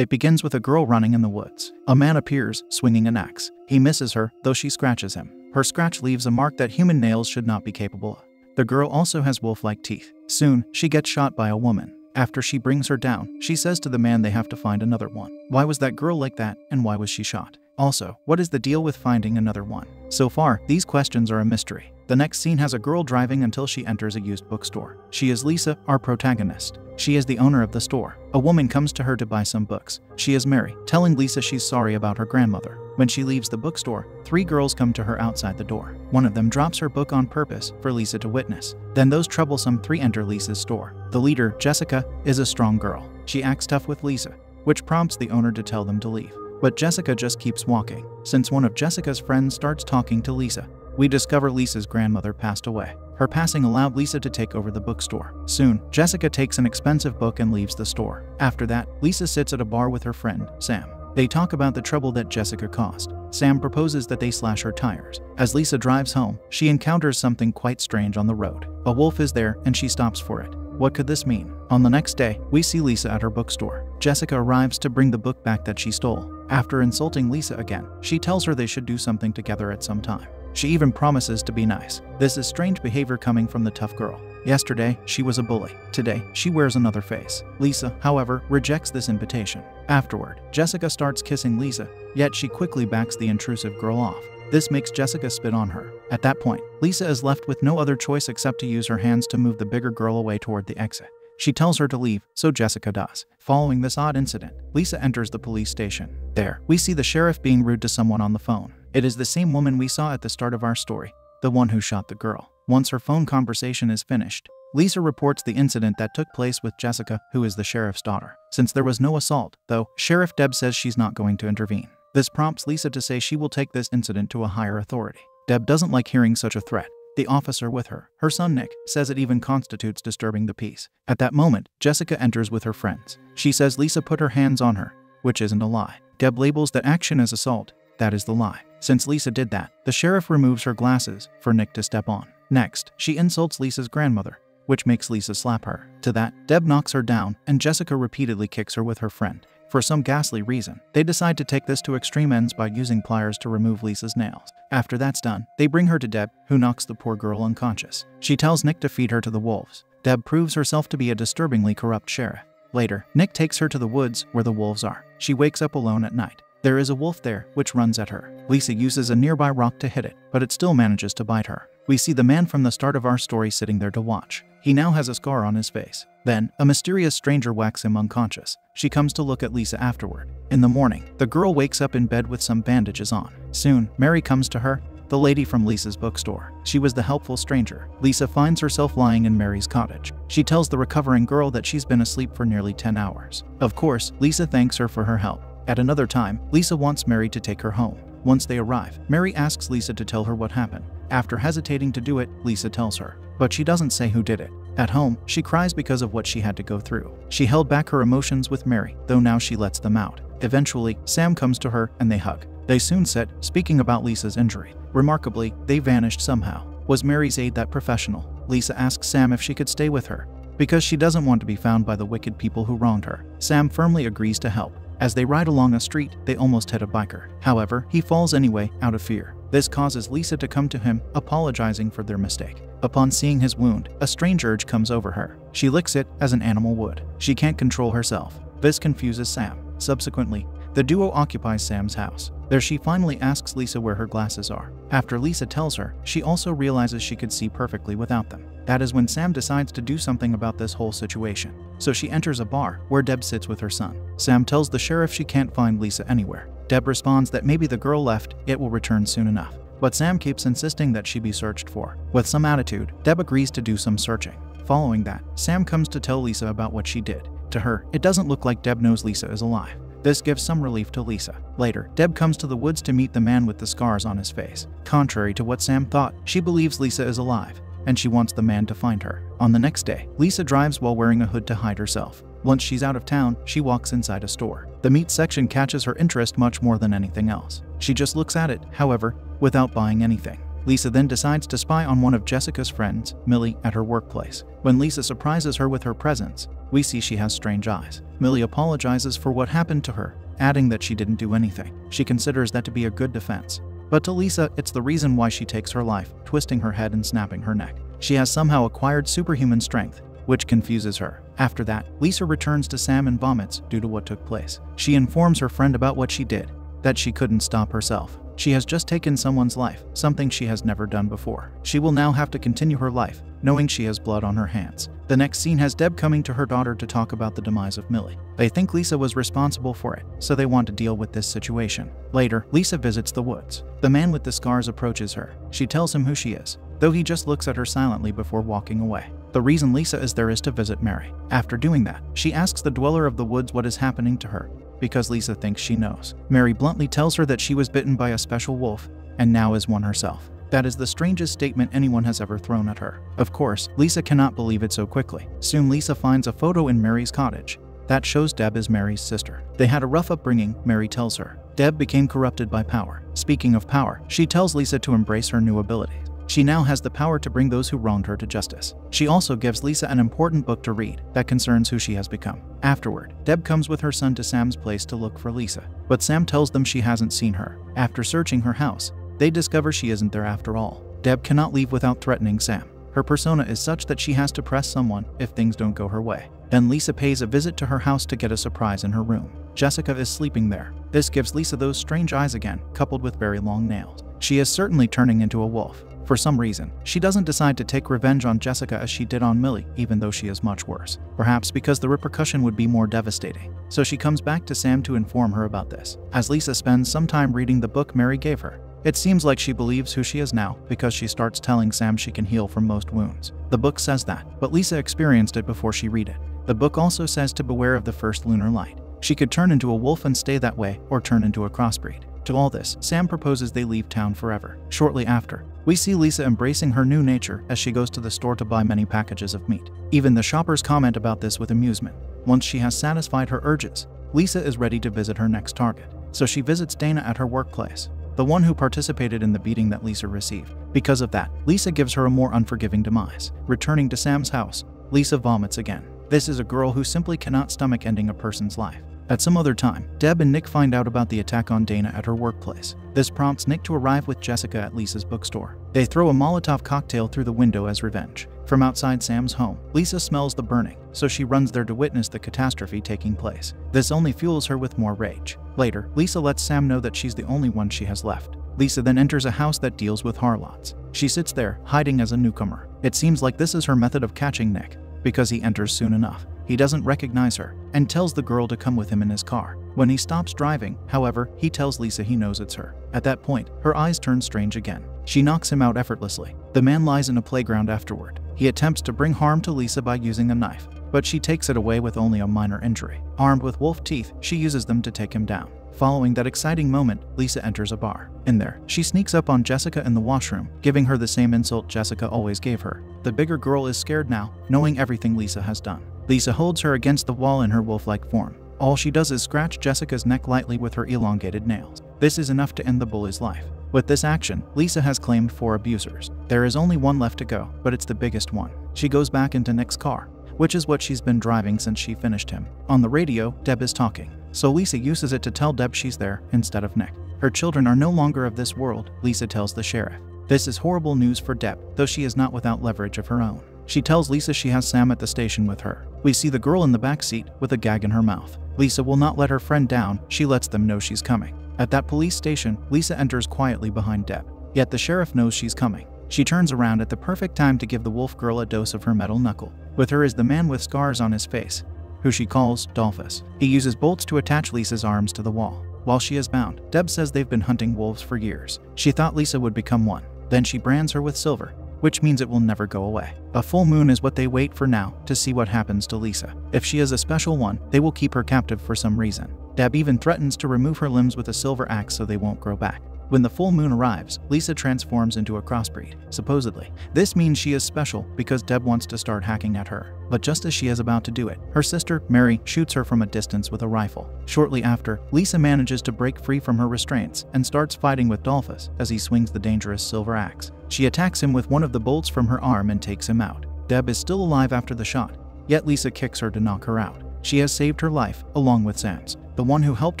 It begins with a girl running in the woods. A man appears, swinging an axe. He misses her, though she scratches him. Her scratch leaves a mark that human nails should not be capable of. The girl also has wolf-like teeth. Soon, she gets shot by a woman. After she brings her down, she says to the man they have to find another one. Why was that girl like that, and why was she shot? Also, what is the deal with finding another one? So far, these questions are a mystery. The next scene has a girl driving until she enters a used bookstore. She is Lisa, our protagonist. She is the owner of the store. A woman comes to her to buy some books. She is Mary, telling Lisa she's sorry about her grandmother. When she leaves the bookstore, 3 girls come to her outside the door. One of them drops her book on purpose for Lisa to witness. Then those troublesome 3 enter Lisa's store. The leader, Jessica, is a strong girl. She acts tough with Lisa, which prompts the owner to tell them to leave. But Jessica just keeps walking. Since one of Jessica's friends starts talking to Lisa, we discover Lisa's grandmother passed away. Her passing allowed Lisa to take over the bookstore. Soon, Jessica takes an expensive book and leaves the store. After that, Lisa sits at a bar with her friend, Sam. They talk about the trouble that Jessica caused. Sam proposes that they slash her tires. As Lisa drives home, she encounters something quite strange on the road. A wolf is there and she stops for it. What could this mean? On the next day, we see Lisa at her bookstore. Jessica arrives to bring the book back that she stole. After insulting Lisa again, she tells her they should do something together at some time. She even promises to be nice. This is strange behavior coming from the tough girl. Yesterday, she was a bully. Today, she wears another face. Lisa, however, rejects this invitation. Afterward, Jessica starts kissing Lisa, yet she quickly backs the intrusive girl off. This makes Jessica spit on her. At that point, Lisa is left with no other choice except to use her hands to move the bigger girl away toward the exit. She tells her to leave, so Jessica does. Following this odd incident, Lisa enters the police station. There, we see the sheriff being rude to someone on the phone. It is the same woman we saw at the start of our story, the one who shot the girl. Once her phone conversation is finished, Lisa reports the incident that took place with Jessica, who is the sheriff's daughter. Since there was no assault, though, Sheriff Deb says she's not going to intervene. This prompts Lisa to say she will take this incident to a higher authority. Deb doesn't like hearing such a threat. The officer with her son Nick, says it even constitutes disturbing the peace. At that moment, Jessica enters with her friends. She says Lisa put her hands on her, which isn't a lie. Deb labels that action as assault. That is the lie. Since Lisa did that, the sheriff removes her glasses for Nick to step on. Next, she insults Lisa's grandmother, which makes Lisa slap her. To that, Deb knocks her down, and Jessica repeatedly kicks her with her friend. For some ghastly reason, they decide to take this to extreme ends by using pliers to remove Lisa's nails. After that's done, they bring her to Deb, who knocks the poor girl unconscious. She tells Nick to feed her to the wolves. Deb proves herself to be a disturbingly corrupt sheriff. Later, Nick takes her to the woods where the wolves are. She wakes up alone at night. There is a wolf there, which runs at her. Lisa uses a nearby rock to hit it, but it still manages to bite her. We see the man from the start of our story sitting there to watch. He now has a scar on his face. Then, a mysterious stranger whacks him unconscious. She comes to look at Lisa afterward. In the morning, the girl wakes up in bed with some bandages on. Soon, Mary comes to her, the lady from Lisa's bookstore. She was the helpful stranger. Lisa finds herself lying in Mary's cottage. She tells the recovering girl that she's been asleep for nearly 10 hours. Of course, Lisa thanks her for her help. At another time, Lisa wants Mary to take her home. Once they arrive, Mary asks Lisa to tell her what happened. After hesitating to do it, Lisa tells her, but she doesn't say who did it. At home, she cries because of what she had to go through. She held back her emotions with Mary, though now she lets them out. Eventually, Sam comes to her and they hug. They soon sit, speaking about Lisa's injury. Remarkably, they vanished somehow. Was Mary's aide that professional? Lisa asks Sam if she could stay with her, because she doesn't want to be found by the wicked people who wronged her. Sam firmly agrees to help. As they ride along a street, they almost hit a biker. However, he falls anyway, out of fear. This causes Lisa to come to him, apologizing for their mistake. Upon seeing his wound, a strange urge comes over her. She licks it, as an animal would. She can't control herself. This confuses Sam. Subsequently, the duo occupies Sam's house. There she finally asks Lisa where her glasses are. After Lisa tells her, she also realizes she could see perfectly without them. That is when Sam decides to do something about this whole situation. So she enters a bar, where Deb sits with her son. Sam tells the sheriff she can't find Lisa anywhere. Deb responds that maybe the girl left, it will return soon enough. But Sam keeps insisting that she be searched for. With some attitude, Deb agrees to do some searching. Following that, Sam comes to tell Lisa about what she did. To her, it doesn't look like Deb knows Lisa is alive. This gives some relief to Lisa. Later, Deb comes to the woods to meet the man with the scars on his face. Contrary to what Sam thought, she believes Lisa is alive, and she wants the man to find her. On the next day, Lisa drives while wearing a hood to hide herself. Once she's out of town, she walks inside a store. The meat section catches her interest much more than anything else. She just looks at it, however, without buying anything. Lisa then decides to spy on one of Jessica's friends, Millie, at her workplace. When Lisa surprises her with her presence, we see she has strange eyes. Millie apologizes for what happened to her, adding that she didn't do anything. She considers that to be a good defense. But to Lisa, it's the reason why she takes her life, twisting her head and snapping her neck. She has somehow acquired superhuman strength, which confuses her. After that, Lisa returns to Sam and vomits due to what took place. She informs her friend about what she did, that she couldn't stop herself. She has just taken someone's life, something she has never done before. She will now have to continue her life, knowing she has blood on her hands. The next scene has Deb coming to her daughter to talk about the demise of Millie. They think Lisa was responsible for it, so they want to deal with this situation. Later, Lisa visits the woods. The man with the scars approaches her. She tells him who she is, though he just looks at her silently before walking away. The reason Lisa is there is to visit Mary. After doing that, she asks the dweller of the woods what is happening to her, because Lisa thinks she knows. Mary bluntly tells her that she was bitten by a special wolf, and now is one herself. That is the strangest statement anyone has ever thrown at her. Of course, Lisa cannot believe it so quickly. Soon Lisa finds a photo in Mary's cottage that shows Deb as Mary's sister. They had a rough upbringing, Mary tells her. Deb became corrupted by power. Speaking of power, she tells Lisa to embrace her new abilities. She now has the power to bring those who wronged her to justice. She also gives Lisa an important book to read that concerns who she has become. Afterward, Deb comes with her son to Sam's place to look for Lisa, but Sam tells them she hasn't seen her. After searching her house, they discover she isn't there after all. Deb cannot leave without threatening Sam. Her persona is such that she has to press someone if things don't go her way. Then Lisa pays a visit to her house to get a surprise in her room. Jessica is sleeping there. This gives Lisa those strange eyes again, coupled with very long nails. She is certainly turning into a wolf. For some reason, she doesn't decide to take revenge on Jessica as she did on Millie, even though she is much worse. Perhaps because the repercussion would be more devastating. So she comes back to Sam to inform her about this. As Lisa spends some time reading the book Mary gave her, it seems like she believes who she is now because she starts telling Sam she can heal from most wounds. The book says that, but Lisa experienced it before she read it. The book also says to beware of the first lunar light. She could turn into a wolf and stay that way, or turn into a crossbreed. To all this, Sam proposes they leave town forever. Shortly after, we see Lisa embracing her new nature as she goes to the store to buy many packages of meat. Even the shoppers comment about this with amusement. Once she has satisfied her urges, Lisa is ready to visit her next target. So she visits Dana at her workplace, the one who participated in the beating that Lisa received. Because of that, Lisa gives her a more unforgiving demise. Returning to Sam's house, Lisa vomits again. This is a girl who simply cannot stomach ending a person's life. At some other time, Deb and Nick find out about the attack on Dana at her workplace. This prompts Nick to arrive with Jessica at Lisa's bookstore. They throw a Molotov cocktail through the window as revenge. From outside Sam's home, Lisa smells the burning, so she runs there to witness the catastrophe taking place. This only fuels her with more rage. Later, Lisa lets Sam know that she's the only one she has left. Lisa then enters a house that deals with harlots. She sits there, hiding as a newcomer. It seems like this is her method of catching Nick, because he enters soon enough. He doesn't recognize her and tells the girl to come with him in his car. When he stops driving, however, he tells Lisa he knows it's her. At that point, her eyes turn strange again. She knocks him out effortlessly. The man lies in a playground afterward. He attempts to bring harm to Lisa by using a knife, but she takes it away with only a minor injury. Armed with wolf teeth, she uses them to take him down. Following that exciting moment, Lisa enters a bar. In there, she sneaks up on Jessica in the washroom, giving her the same insult Jessica always gave her. The bigger girl is scared now, knowing everything Lisa has done. Lisa holds her against the wall in her wolf-like form. All she does is scratch Jessica's neck lightly with her elongated nails. This is enough to end the bully's life. With this action, Lisa has claimed 4 abusers. There is only one left to go, but it's the biggest one. She goes back into Nick's car, which is what she's been driving since she finished him. On the radio, Deb is talking, so Lisa uses it to tell Deb she's there instead of Nick. Her children are no longer of this world, Lisa tells the sheriff. This is horrible news for Deb, though she is not without leverage of her own. She tells Lisa she has Sam at the station with her. We see the girl in the back seat with a gag in her mouth. Lisa will not let her friend down, she lets them know she's coming. At that police station, Lisa enters quietly behind Deb. Yet the sheriff knows she's coming. She turns around at the perfect time to give the wolf girl a dose of her metal knuckle. With her is the man with scars on his face, who she calls Dolphus. He uses bolts to attach Lisa's arms to the wall. While she is bound, Deb says they've been hunting wolves for years. She thought Lisa would become one. Then she brands her with silver, which means it will never go away. A full moon is what they wait for now to see what happens to Lisa. If she is a special one, they will keep her captive for some reason. Deb even threatens to remove her limbs with a silver axe so they won't grow back. When the full moon arrives, Lisa transforms into a crossbreed. Supposedly, this means she is special because Deb wants to start hacking at her. But just as she is about to do it, her sister, Mary, shoots her from a distance with a rifle. Shortly after, Lisa manages to break free from her restraints and starts fighting with Dolphus as he swings the dangerous silver axe. She attacks him with one of the bolts from her arm and takes him out. Deb is still alive after the shot, yet Lisa kicks her to knock her out. She has saved her life, along with Sam's. The one who helped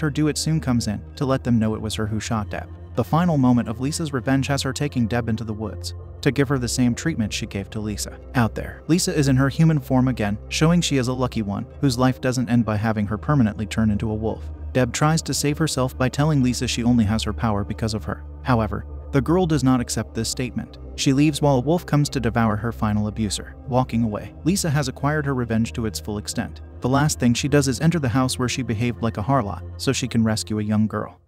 her do it soon comes in to let them know it was her who shot Deb. The final moment of Lisa's revenge has her taking Deb into the woods to give her the same treatment she gave to Lisa. Out there, Lisa is in her human form again, showing she is a lucky one whose life doesn't end by having her permanently turn into a wolf. Deb tries to save herself by telling Lisa she only has her power because of her. However, the girl does not accept this statement. She leaves while a wolf comes to devour her final abuser. Walking away, Lisa has acquired her revenge to its full extent. The last thing she does is enter the house where she behaved like a harlot so she can rescue a young girl.